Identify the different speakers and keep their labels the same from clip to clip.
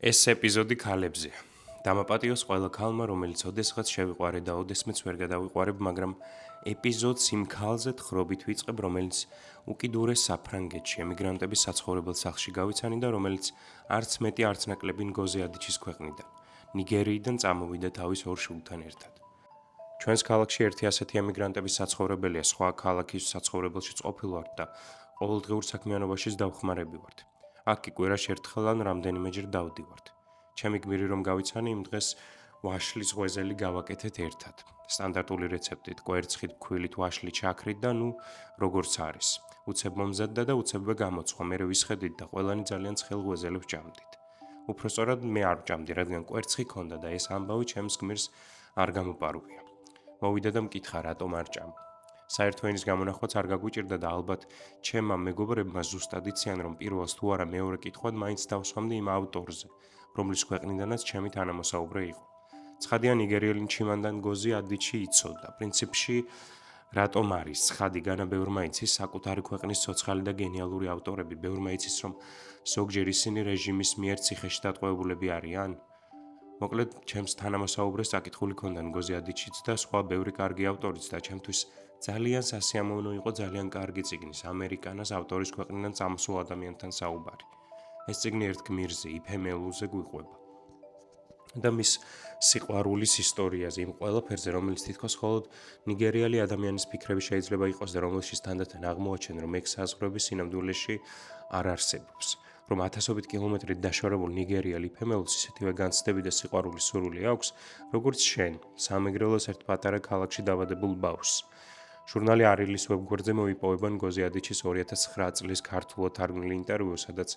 Speaker 1: ეს ეპიზოდი ქალებზე. დამაპატიოს ყველა ქალმა, რომელიც ოდესღაც შევიყვარე და ოდესმეც ვერ გადავიყვარებ, მაგრამ ეპიზოდს იმ ქალზე თხრობით ვიწყებ, რომელიც უკიდურეს საფრანგეთში ემიგრანტების საცხოვრებელ სახლში გავიცანი და რომელიც არც მეტი არც ნაკლები ნგოზე ადიჩის ქვეყნიდან, ნიგერიიდან წამოვიდა თავის ორ შვილთან ერთად. ჩვენს ქალაქში ერთი ასეთი ემიგრანტების საცხოვრებელია, სხვა ქალაქის საცხოვრებელშიც ყოფილვართ და ყოველდღიურ საქმიანობაშიც დავხმარები ვართ. აქ კი კვირაში ერთხელ ან რამდენიმეჯერ დავდივართ. ჩემი გმირი რომ გავიცანი, იმ დღეს ვაშლის ღვეზელი გავაკეთეთ ერთად. სტანდარტული რეცეპტით, კვერცხით, ქვილით, ვაშლით, შაქრით და ნუ როგორც არის. უცებ მომზადდა და უცებვე გამოცხვა, მერე ვისხედით და ყველანი ძალიან ცხელ ღვეზელებს ჭამდით. უпростоრად მე არ ვჭამდი, რადგან კვერცხი ქონდა და ეს ამბავი ჩემს გმირს არ გამოპარვია. მოვიდა და მკითხა, რატომ არ ჭამ. საერთო ენის გამონახვაც არ გაგვიჭირდა და ალბათ ჩემმა მეგობრებმა ზუსტად იციან, რომ პირველს თუ არა მეორე კითხვად მაინც დავსვამდი იმ ავტორზე, რომლის ქვეყნიდანაც ჩემი თანამოსაუბრე იყო. ცხადია, ნიგერიელი ჩიმანდან ნგოზი ადიჩი იცოდა. პრინციპში, რატომ არის ცხადი, განა ბევრმა იცის საკუთარი ქვეყნის ცოცხალი და გენიალური ავტორები, ბევრმა იცის, რომ ზოგჯერ ისინი რეჟიმის მიერ ციხეში დატყვევებულები არიან. მოკლედ, ჩემს თანამოსაუბრეს საკითხული ქონდა ნგოზი ადიჩიც და სხვა ბევრი კარგი ავტორიც და ჩემთვის ძალიან სასიამოვნო იყო ძალიან კარგი წიგნის ამერიკანას ავტორის ქვეყნიდან წამოსულ ადამიანთან საუბარი. ეს წიგნი ერთ გმირზე, იფემელუზე გვიყვება. და მის სიყვარულის ისტორიაზე, იმ ყველაფერზე, რომელიც თითქოს მხოლოდ ნიგერიელი ადამიანის ფიქრები შეიძლება იყოს და რომელშიც თანდათან აღმოაჩენ, რომ ეგ საზღვრები სინამდვილეში არ არსებობს. რომ ათასობით კილომეტრით დაშორებულ ნიგერიელ იფემელუს ისეთივე განცდები და სიყვარულის სურვილი აქვს, როგორც შენ, სამეგრელოს ერთ პატარა ქალაქში დაბადებულ ბავშვს. ჟურნალი არილის ვებგვერდზე მოიპოვება ნგოზი ადიჩის 2009 წლის ქართულად თარგმნილი ინტერვიუ, სადაც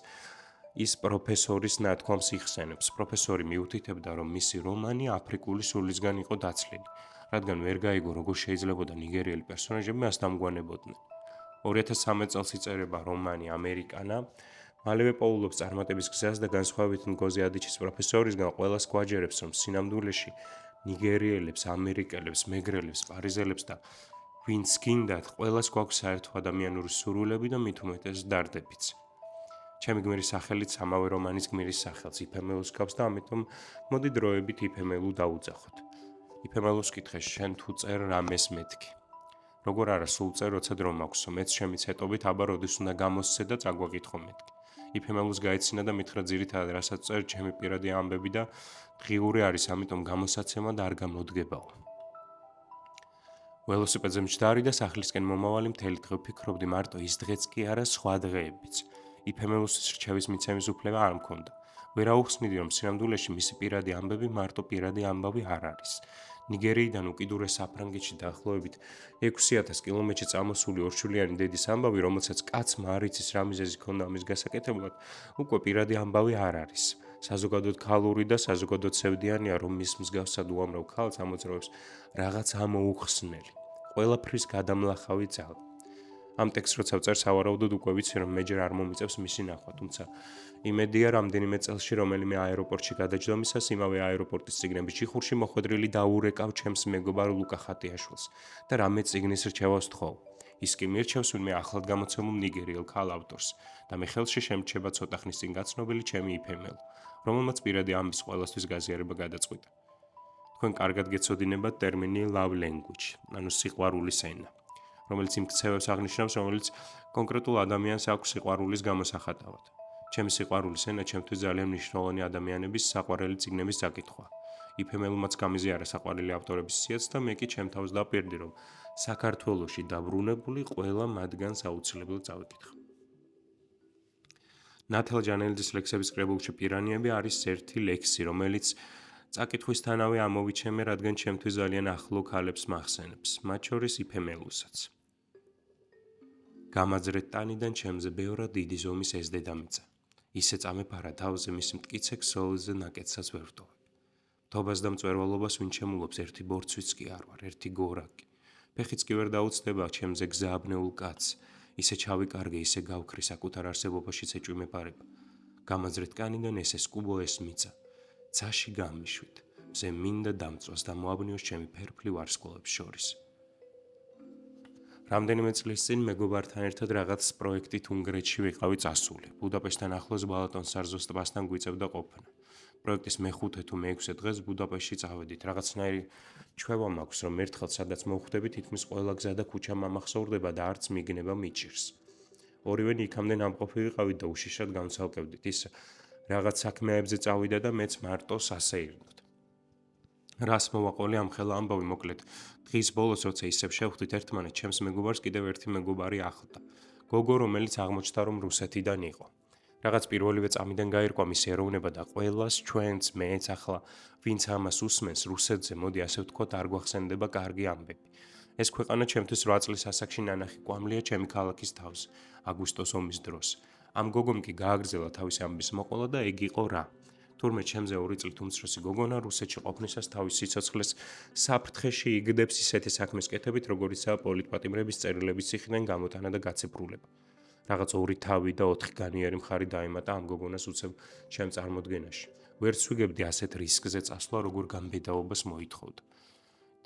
Speaker 1: ის პროფესორის ნათქვამს იხსენებს. პროფესორი მიუთითებდა, რომ მისი რომანი აფრიკული სულისგან იყო დაცლილი, რადგან ვერ გაიგო, როგორ შეიძლებოდა ნიგერიელი პერსონაჟები მას დამგვანებოდნენ. 2013 წელს იწერება რომანი ამერიკანა, მალევე პოულობს წარმატების გზას და განსხვავებით ნგოზი ადიჩის პროფესორისგან ყველას გვაჯერებს, რომ სინამდვილეში ნიგერიელებს, ამერიკელებს, მეგრელებს, პარიზელებს და ვინც გინდათ, ყველას გვაქვს საერთო ადამიანური სურვილები და მით უმეტეს დარდებიც. ჩემი გმირის სახელით ამავე რომანის გმირის სახელს იფემელუს გავს და ამიტომ მოდი დროებით იფემელუ დაუძახოთ. იფემელუს კითხეს, შენ თუ წერ რამეს მეთქი. როგორ არა, სულ წერ, როცა დრო მაქვსო, მეც ჩემი ცეტობით, აბა როდის უნდა გამოსცე და წაგვაკითხო მეთქი. იფემელუს გაეცინა და მითხრა ძირითადად რასაც წერ, ჩემი პირადი ამბები და დღიური არის, ამიტომ გამოსაცემად არ გამოდგებაო. ველოსიპედზე მჯდარი და სახლისკენ მომავალი მთელი დღე ვფიქრობდი, მარტო ის დღეც კი არა, სხვა დღეებიც. იფემელუსის რჩევის მიცემის უფლება არ მქონდა. ვერ აუხსნიდი, რომ სინამდვილეში მისი პირადი ამბები მარტო პირადი ამბავი არ არის. ნიგერიიდან უკიდურეს საფრანგეთში დაახლოებით 6000 კილომეტრში წამოსული ორშვილიანი დედის ამბავი, რომელსაც კაცმა არ იცის რა მიზეზი ჰქონდა ამის გასაკეთებლად, უკვე პირადი ამბავი არ არის. საზოგადოდ ქალური და საზოგადოდ სევდიანია, რომ მის მსგავსად უამრავ ქალს ამოძრავებს რაღაც ამოუხსნელი, ყველაფრის გადამლახავი ძალა. ამ ტექსტს როცა ვწერ, სავარაუდოდ უკვე ვიცი, რომ მეჯერ არ მომიწევს მისი ნახვა, თუმცა იმედია, რამდენიმე წელში რომელიმე აეროპორტში გადაჯდომისას იმავე აეროპორტის წიგნების ჩიხურში მოხვედრილი დაურეკავ ჩემს მეგობარ ლუკა ხატიაშვილს და რამე წიგნის რჩევას თხოვ. ის კი მირჩევს ვინმე ახლად გამოცემულ ნიგერიელ ქალ ავტორს და მე ხელში შემრჩება ცოტა ხნის წინ გაცნობილი ჩემი იფემელუ, რომელმაც პირადი ამბის ყველასთვის გაზიარება გადაწყვიტა. თქვენ კარგად გეცოდინებათ ტერმინი love language, ანუ სიყვარულის ენა, რომელიც იმ ქცევებს აღნიშნავს, რომელიც კონკრეტულ ადამიანს აქვს სიყვარულის გამოსახატავად. ჩემი სიყვარულის ენა ჩემთვის ძალიან მნიშვნელოვანი ადამიანების საყვარელი წიგნების საკითხვა. იფემელუმაც გამიზიარა საყვარელი ავტორების სიაც და მე კი ჩემ თავს დაპირდი, რომ საქართველოში დაბრუნებული ყველა მათგანს აუცილებლად წავიკითხო. ნათელ ჯანელიძის ლექსების კრებულში პირანიები არის ერთი ლექსი, რომელიც წაკითხვისთანავე ამოვიჩემე, რადგან ჩემთვის ძალიან ახლო ქალებს მახსენებს, მათ შორის იფემელუსაც. გამაძრეთ ტანიდან ჩემზე ბევრად დიდი ზომის ეს დედამიწა. ისე წამეფარა თავზე მის მტკიცე ქსოვილზე ნაკეთსაც ვერ ვტოვებ. თობას და მწვერვალობას ვინ ჩემულობს, ერთი ბორცვიც კი არ ვარ, ერთი გორაკი. ფეხიც კი ვერ დაუწდება ჩემზე გზააბნეულ კაცს, ისე ჩავიკარგე, ისე გავქრი საკუთარ არსებობაშიც ეჭვმეპარება. გამაძრეთ კანიდან ეს კუბო ეს მიწა. ცაში გამიშვით, მზე მინდა დამწვას და მოაბნიოს ჩემი ფერფლი ვარსკვლავებს შორის. რამდენიმე წლის წინ მეგობართან ერთად რაღაც პროექტით უნგრეთში ვიყავი წასული. ბუდაპეშტთან ახლოს ბალატონ სარზოს ტბასთან გვიწევდა ყოფნა. პროექტის მე-5 თუ მე-6 დღეს ბუდაპეშტში წავედით. რაღაცნაირი ჩვევა მაქვს, რომ ერთხელ სადაც მოვხვდები, თითქმის ყველა გზა და ქუჩა მამახსოვრდება და არც მიგნება მიჭირს. ორივენი იქამდე ნამყოფი ვიყავით და უშიშრად განცალკევდით. ის რაღაც საქმეებზე წავიდა და მეც მარტოს ასე ირნოდ. რას მოვაყოლე ამ ხელა ამბავი მოკლედ. დღის ბოლოს როცა ისევ შევხვდით ერთმანეთს, ჩემს მეგობარს კიდევ ერთი მეგობარი ახლდა. გოგო, რომელიც აღმოჩნდა, რომ რუსეთიდან იყო. რაღაც პირველივე წამიდან გაირკვა მის ეროვნება და ყველას ჩვენც მეც ახლა ვინც ამას უსმენს რუსეთზე, მოდი ასე ვთქვათ, არ გვახსენდება კარგი ამბები. ეს ქვეყანა ჩემთვის 8 წლის ასაკში ნანახი კვამლია ჩემი ქალაქის თავს, აგვისტოს ომის დროს. ამ გოგომ კი გააგრძელა თავისი ამბის მოყოლა და ეგ იყო რა. თურმე ჩემზე 2 წლით უმცროსი გოგონა რუსეთში ყოფნისას თავის სიცოცხლეს საფრთხეში იგდებს ისეთი საქმის კეთებით, როგორიცაა პოლიტპატიმრების წერილების ციხიდან გამოტანა და გაცებრულება. რაღაც 2 თავი და 4 განიერი მხარი დაემატა ამ გოგონას უცებ ჩემ წარმოდგენაში. ვერც ვიგებდი ასეთ რისკზე წასვლა, როგორ გამბედაობას მოითხოვდა.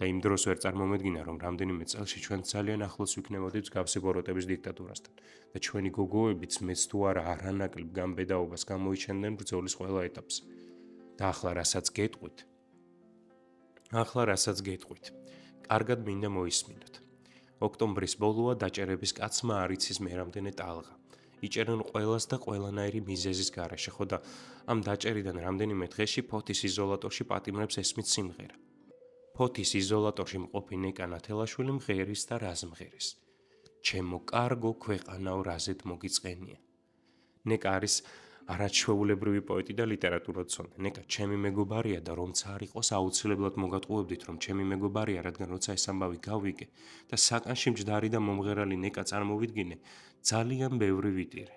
Speaker 1: და იმ დროს ვერ წარმომედგინა, რომ რამდენიმე წელში ჩვენ ძალიან ახლოს ვიქნებოდით მსგავსი ბოროტების დიქტატურასთან და ჩვენი გოგოებიც მეც თუ არა არანაკლებ გამბედაობას გამოიჩენდნენ ბრძოლის ყველა ეტაპზე. და ახლა რასაც გეტყვით. კარგად მინდა მოისმინოთ. ოქტომბრის ბოლოა დაჭერების კაცმა არ იცის მე რამდენი ტალღა. იჭერენ ყველას და ყველანაირი მიზეზის გარეშე, ხო და ამ დაჭერიდან რამდენიმე დღეში ფოთის იზოლატორში პატიმრებს ესმით სიმღერა. ფოთის იზოლატორში მყოფი ნეკა ნათელაშვილი მღერის და რას მღერის. ჩემო კარგო ქვეყანაო რაზეთ მოგიწყენია. ნეკა არის არაჩვეულებრივი პოეტი და ლიტერატურათმცოდნე. ნეკა ჩემი მეგობარია და რომც არ იყოს აუცილებლად მოგატყუებდით, რომ ჩემი მეგობარია, რადგან როცა ეს ამბავი გავიგე და საკანში მჯდარი და მომღერალი ნეკა წარმოვიდგინე, ძალიან ბევრი ვიტირე.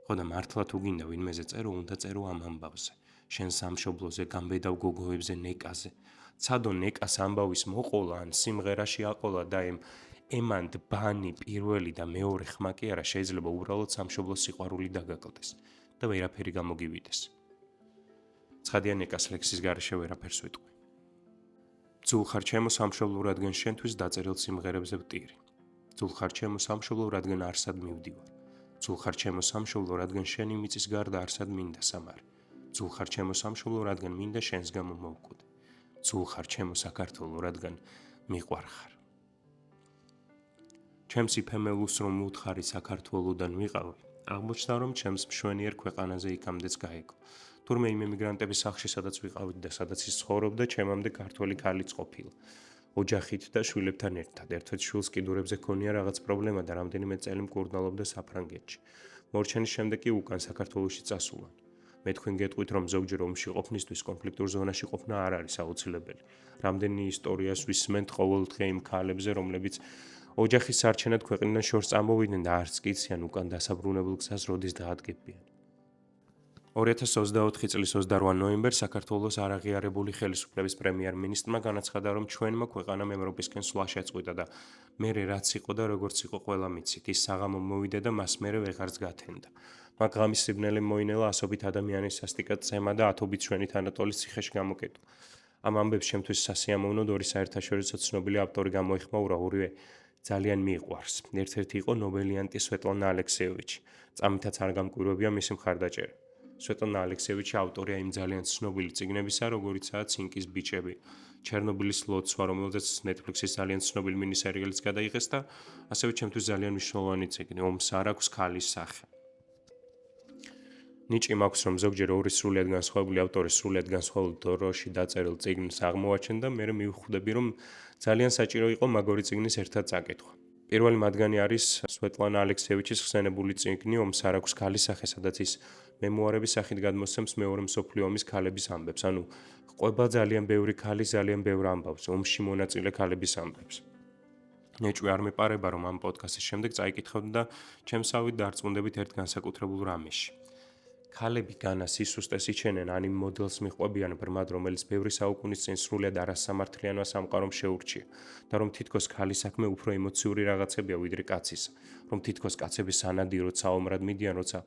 Speaker 1: ხო და მართლა თუ გინდა ვინმეზე წერო, უნდა წერო ამ ამბავზე. შენ სამშობლოზე, გამბედავ გოგოებზე, ნეკაზე. ცადო ნეკას ამბავის მოყოლა ან სიმღერაში აყოლა და ემანდ ბანი პირველი და მეორე ხმა კი არა შეიძლება უბრალოდ სამშობლოს სიყვარული დაგაკლდეს და ვერაფერი გამოგივიდეს. ცხადია ნეკას ლექსის გარეშე ვერაფერს ვიტყვი. ძულ ხარ ჩემო სამშობლო, რადგან შენთვის დაწერილ სიმღერებზე ვტირი. ძულ ხარ ჩემო სამშობლო, რადგან არსად მივდივარ. ძულ ხარ ჩემო სამშობლო, რადგან შენი მიწის გარდა არსად მინდა სამარი. ძულ ხარ ჩემო სამშობლო, რადგან მინდა შენს გამო მოვკვდე. ძულ ხარ ჩემო საქართველო, რადგან მიყვარხარ. ჩემს იფემელუს რომ უთხარი საქართველოდან ვიყავი, აღმოჩნდა რომ ჩემს მშვენიერ ქვეყანაზე იქამდეც გაიგო. თურმე იმ ემიგრანტების სახლში სადაც ვიყავით და სადაც ის ცხოვრობდა, ჩემამდე ქართველი ქალიც ყოფილა. ოჯახით და შვილებთან ერთად. ერთ-ერთ შვილს კიდურებზე ჰქონია რაღაც პრობლემა და რამდენიმე წელი მკურნალობდა საფრანგეთში. მორჩენის შემდეგ კი უკან საქართველოში წასულან. მე თქვენ გეტყვით, რომ ზოგჯერ ომში ყოფნისთვის კონფლიქტურ ზონაში ყოფნა არ არის აუცილებელი. რამდენი ისტორიას ვისმენთ ყოველდღე იმ ქალებზე, რომლებიც ოჯახის სარჩენად ქვეყნიდან შორს წამოვიდნენ და არც კი იციან უკან დასაბრუნებელ გზას როდის დაადგებიან. 2024 წლის 28 ნოემბერს საქართველოს არაღიარებული ხელისუფლების პრემიერ-მინისტრმა განაცხადა, რომ ჩვენმა ქვეყანამ ევროპისკენ სვლა შეწყვიტა და მერე რაც იყო და როგორც იყო ყველა მიცით, ის საღამო მოვიდა და მას მერე ვეღარც გათენდა. მაგ ღამის სიბნელე მოინელა ასობით ადამიანის სასტიკად წემა და ათობით ჩვენი თანატოლის ციხეში გამოკეტვა. ამ ამბებს ჩემთვის სასიამოვნოდ ორი საერთაშორისო ცნობილი ავტორი გამოიხმაურა, ორივე ძალიან მიყვარს. ერთ-ერთი იყო ნობელიანტი სვეტლანა ალექსეევიჩი. წამითაც არ გამკვირვებია მისი მხარდაჭერა. სვეტლანა ალექსეევიჩი ავტორია იმ ძალიან ცნობილი წიგნებისა, როგორიცაა ცინკის ბიჭები, ჩერნობილის ლოცვა, რომელზეც Netflix-ის ძალიან ცნობილი მინისერიალიც გადაიღეს და ასევე ჩემთვის ძალიან მნიშვნელოვანი წიგნი, ომს არ აქვს ქალის სახე. ნიჭი მაქვს, რომ ზოგჯერ ორი სრულიად განსხვავებული ავტორის სრულიად განსხვავებულ დროში დაწერილ წიგნს აღმოვაჩენ და მე მივხვდები, რომ ძალიან საჭირო იყო მაგორი წიგნის ერთად წაკითხვა. პირველი მათგანი არის სვეტლანა ალექსეევიჩის ხსენებული წიგნი ომს არ აქვს ქალის სახე, სადაც ის მემუარების სახით გადმოსცემს მეორე მსოფლიო ომის ქალების ამბებს. ანუ ყვება ძალიან ბევრი ქალის ძალიან ბევრ ამბავს, ომში მონაწილე ქალების ამბებს. ნეჭვი არ მეპარება, რომ ამ პოდკასტის შემდეგ წაიკითხავთ და ჩემსავით დარწმუნდებით ერთ განსაკუთრებულ რამეში. ქალები განას სისუსტეს იჩენენ ან იმ მოდელს მიჰყვებიან ბრმად, რომელიც ბევრი საუკუნის წინ სრულიად არასამართლიანმა სამყარომ შეურჩია და რომ თითქოს ქალის საქმე უფრო ემოციური რაღაცებია ვიდრე კაცისა, რომ თითქოს კაცები სანადიროდ საომრად მიდიან, როცა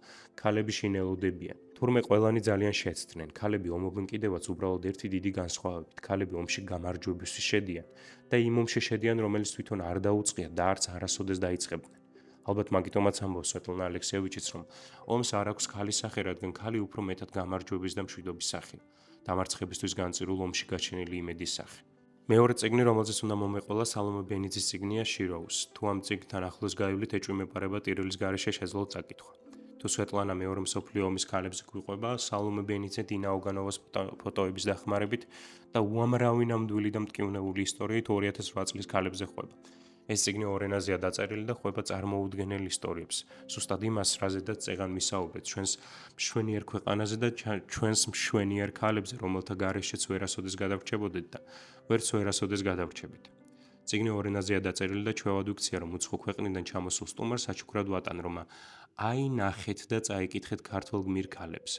Speaker 1: ქალები შინელოდებიან. თურმე ყველანი ძალიან შეცდნენ, ქალები ომობენ კიდევაც უბრალოდ ერთი დიდი განსხვავებით. ქალები ომში გამარჯვებისთვის შედიან და იმ ომში შედიან, რომელიც თვითონ არ დაუწყია და არც არასოდეს დაიწყებდნენ. ალბათ მაგიტომაც ამბობს სვეტლანა ალექსიევიჩიც, რომ ომს არ აქვს ქალის სახე, რადგან ქალი უფრო მეტად გამარჯვების და მშვიდობის სახეა, დამარცხებისთვის განწირულ ომში გაჩენილი იმედის სახე. მეორე წიგნი, რომელზეც უნდა მომეყოლა სალომე ბენიძის წიგნია შიროუს. თუ ამ წიგნთან ახლოს გაივლით, ეჭვი მეპარება ტირილის გარეშე შეძლოთ წაკითხვა. თუ სვეტლანა მეორე მსოფლიო ომის ქალებზე გვიყვება, სალომე ბენიძე დინა ოგანოვას ფოტოების დახმარებით და უამრავი ნამდვილი და მტკივნეული ისტორიით 2008 წლის ქალებზე ხვება. ეს წიგნი ორ ენაზეა დაწერილი და ხვება წარმოუდგენელ ისტორიებს, ზუსტად იმას, რაზედაც წეღან ვისაუბრეთ, ჩვენს მშვენიერ ქვეყანაზე და ჩვენს მშვენიერ ქალებზე, რომელთა გარეშეც ვერასოდეს გადავრჩებოდეთ და ვერც ვერასოდეს გადავრჩებით. წიგნი ორ ენაზეა დაწერილი და ჩვევად ვიქცია, რომ უცხო ქვეყნიდან ჩამოსულ სტუმარს საჩუქრად ვატან, რომ აი ნახეთ და წაიკითხეთ ქართველ გმირ ქალებს.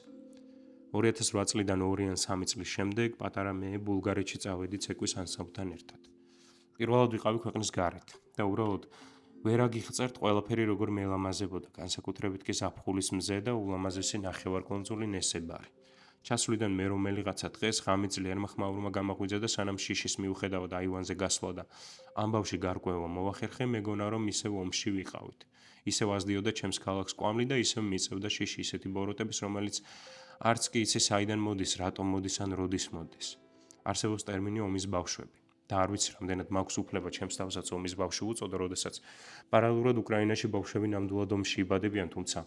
Speaker 1: 2008 წლიდან 2 ან 3 წლის შემდეგ პატარა მე ბულგარეთში წავედი ცეკვის ანსამბლთან ერთად. პირველად ვიყავი ქვეყნის გარეთ და უბრალოდ ვერ აგიხწერთ ყველაფერი როგორ მელამაზებოდა, განსაკუთრებით კი ზაფხულის მზე და ულამაზესი ნახევარკუნძული ნესებარი. ჩასვლიდან მე რომელიღაცა დღეს ღამით ძლიერმა ხმაურმა გამაღვიძა და სანამ შიშის მიუხედავად აივანზე გასვლა და ამბავში გარკვევა მოახერხე, მეგონა რომ ისევ ომში ვიყავით. ისევ აზდიოდა ჩემს ქალაქს კვამლი და ისევ მიწევდა შიში ისეთი ბოროტების, რომელიც არც კი იცი საიდან მოდის, რატომ მოდის ან როდის მოდის. არსებობს ტერმინი ომის ბავშვები. და არ ვიცი რამდენად მაქვს უფლება ჩემს თავსაც ომის ბავშვი უწოდო, როდესაც პარალელურად უკრაინაში ბავშვები ნამდვილად ომში იბადებიან, თუმცა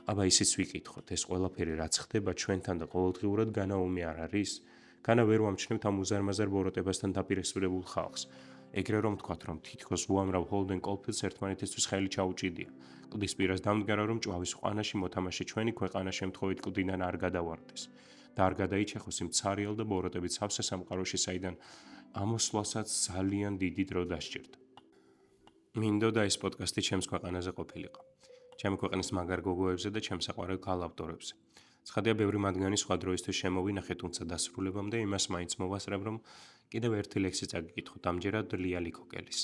Speaker 1: აბა ისიც ვიკითხოთ, ეს ყველაფერი რაც ხდება ჩვენთან და ყოველდღიურად განა ომი არ არის? განა ვერ ვამჩნევთ ამ უზარმაზარ ბოროტებასთან დაპირისპირებულ ხალხს. ეგრე რომ თქვათ, რომ თითქოს უამრავ ჰოლდენ კოლფილდს ერთმანეთისთვის ხელი ჩაუჭიდია. კლდის პირას დამდგარა, რომ ჭვავის ყვანაში მოთამაშე ჩვენი ქვეყანა შემთხვევით კლდიდან არ გადავარდეს და არ გადაიჩეხოს იმ ცარიელ და ბოროტებით სავსე სამყაროში, საიდან ამოსვლასაც ძალიან დიდი დრო დასჭირდა. მინდოდა ეს პოდკასტი ჩემს ქვეყანაზე ყოფილიყო. ჩემი ქვეყნის მაგარ გოგოებზე და ჩემს საყვარელ ქალ ავტორებზე. ცხადია, ბევრი მათგანი სხვა დროისთვის შემოვინახე, თუმცა დასრულებამდე იმას მაინც მოვასწრებ, რომ კიდევ ერთი ლექსი წაგიკითხოთ, ამჯერად ლია ლიქოკელის.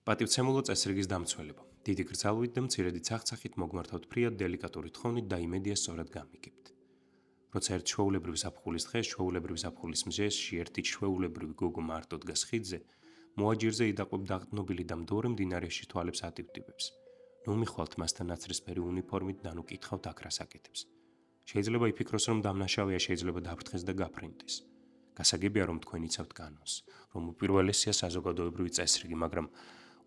Speaker 1: პატივცემულო წესრიგის დამცველებო. დიდი გრძალვით და მცირედი ცახცახით მოგმართავთ ფრიად დელიკატური თხოვნით და იმედია სწორად გამიგებთ. როცა ერთ ჩვეულებრივ ზაფხულის დღეს, ჩვეულებრივ ზაფხულის მზეში ერთი ჩვეულებრივი გოგო მარტო დგას ხიდზე, მოაჯირზე იდაყვებ დაღდნობილი და მდორე მდინარეში თვალებს ატივტივებს. ნუ მიხვალთ მასთან ნაცრისფერი უნიფორმით და ნუ კითხავთ აქ რას აკეთებს. შეიძლება იფიქროს, რომ დამნაშავეა, შეიძლება დაფრთხეს და გაფრინდეს. გასაგებია, რომ თქვენ იცავთ კანონს, რომ უპირველესია საზოგადოებრივი წესრიგი, მაგრამ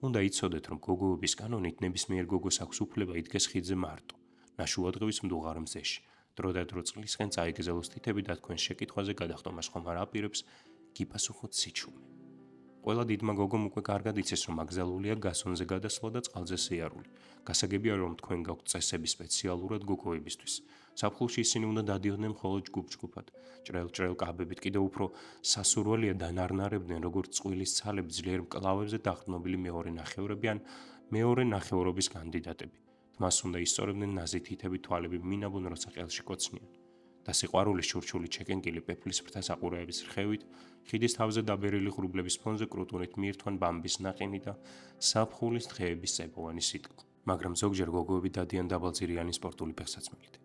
Speaker 1: უნდა იცოდეთ, რომ გოგოების კანონით ნებისმიერ გოგოს აქვს უფლება იდგეს ხიდზე მარტო, ნაშუადღების მდუღარ მზეში. დრო და დრო წყლისკენ წაიგზელოს თითები და თქვენს შეკითხვაზე გადახტომას ხომ არ აპირებს, გიპასუხოთ სიჩუმე. ყველა დიდმა გოგომ უკვე კარგად იცის, რომ აკრძალულია გასონზე გადასვლა და წყალზე სიარული. გასაგებია, რომ თქვენ გაქვთ წესები სპეციალურად გოგოებისთვის. ზაფხულში ისინი უნდა დადიოდნენ მხოლოდ ჯგუფ-ჯგუფად, ჭრელ-ჭრელ კაბებით, კიდევ უფრო სასურველია დანარნარებდნენ, როგორც წყვილის ცალები ძლიერ მკლავებზე დაღდნობილი მეორე ნახევრები ან მეორე ნახევრობის კანდიდატები. თმას უნდა ისწორებდნენ ნაზი თითები თვალები მინაბონ, როცა ყელში კოცნიან. და სიყვარულის ჩურჩული ჩეკენკილი პეპლის ფრთა საყურაების რხევით, ხიდის თავზე დაბერილი ღრუბლების ფონზე კრუტუნით მიირთვან ბამბის ნაყინი და საფხულის დღეების წებოვანი სიტყვა. მაგრამ ზოგჯერ გოგოები დადიან დაბალძირიანი სპორტული ფეხსაცმელით.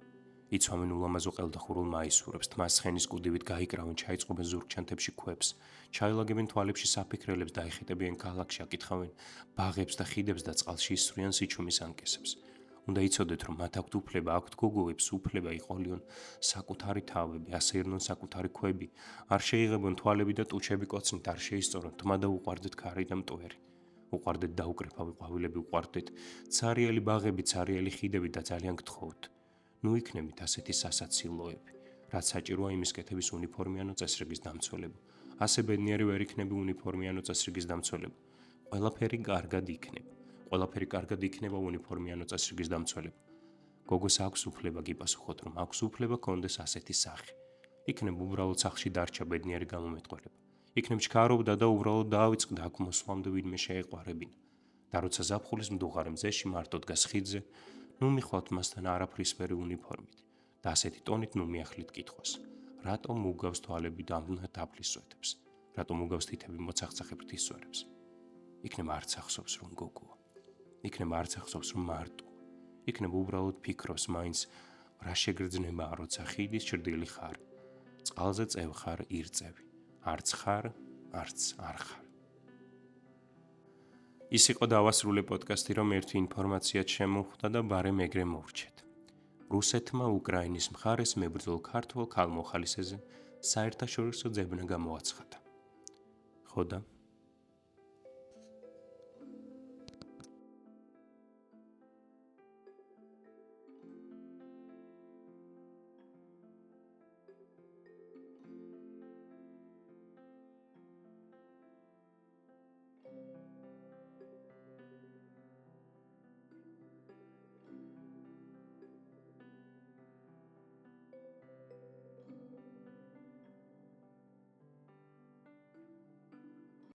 Speaker 1: იცვამენ ულამაზო ყელდახურულ მაისურებს, თმას ცხენის კუდივით გაიკრავენ, ჩაიწყობენ ზურგჩანთებში ქვებს, ჩაილაგებენ თვალებში საფიქრელებს, დაიხეტებიან ქალაქში, აკითხავენ ბაღებს და ხიდებს და წყალში ისვრიან სიჩუმის ანკესებს. უნდა იცოდეთ, რომ მათ აქვთ უფლება, აქვთ გოგოებს უფლება იყოლიონ საკუთარი თავები, ასეირნონ საკუთარი ქვები, არ შეიღებონ თვალები და ტუჩები კოცნით, არ შეისწორონ თმა და უყვარდეთ ქარი და მტვერი. უყვარდეთ დაუკრეფავი ყვავილები, უყვარდეთ ცარიელი ბაღები, ცარიელი ხიდები და ძალიან გთხოვთ. ნუ იქნებით ასეთი სასაცილოები, რაც საჭიროა იმის კეთების უნიფორმიანო წესრიგის დამცველებო. ასე ბედნიერი ვერ იქნები უნიფორმიანო წესრიგის დამცველებო. ყველაფერი კარგად იქნება. ყველაფერი კარგად იქნება უნიფორმიანო წესრიგის დამცველებო. გოგოს აქვს უფლება გიპასუხოთ, რომ აქვს უფლება კონდეს ასეთი სახე. იქნებ უბრალოდ სახლში დარჩა ბედნიერი გამომეტყველება. იქნებ ჩქარობდა და უბრალოდ დაავიწყდა აქ მოსვლამდე ვინმე შეეყვარებინა. და როცა ზაფხულის მდუღარ მზეში მარტო დგას ხიდზე, ნუ მიხვალთ მასთან არაფრისფერი უნიფორმით და ასეთი ტონით ნუ მიახლით კითხვას. რატომ უგავს თვალები დამბნად დაფლის სვეტებს? რატომ უგავს თითები მოცახცახე ფრთის სვერებს? იქნებ არც ახსოვს, რომ გოგოა. იქნებ არც ახსოვს, რომ მარტო. იქნებ უბრალოდ ფიქრობს მაინც რა შეგრძნებაა, როცა ხიდის ჭრდილი ხარ. წყალზე წევ ხარ ირწევი. არც ხარ, არც არ ხარ. ის იყო დავასრულე პოდკასტი, რომ ერთი ინფორმაციაც შემოვხვდა და ბარემ ეგრე მოვრჩეთ. რუსეთმა უკრაინის მხარეს მებრძოლ ქართველ ქალ მოხალისეზე საერთაშორისო ძებნა გამოაცხადა. ხო და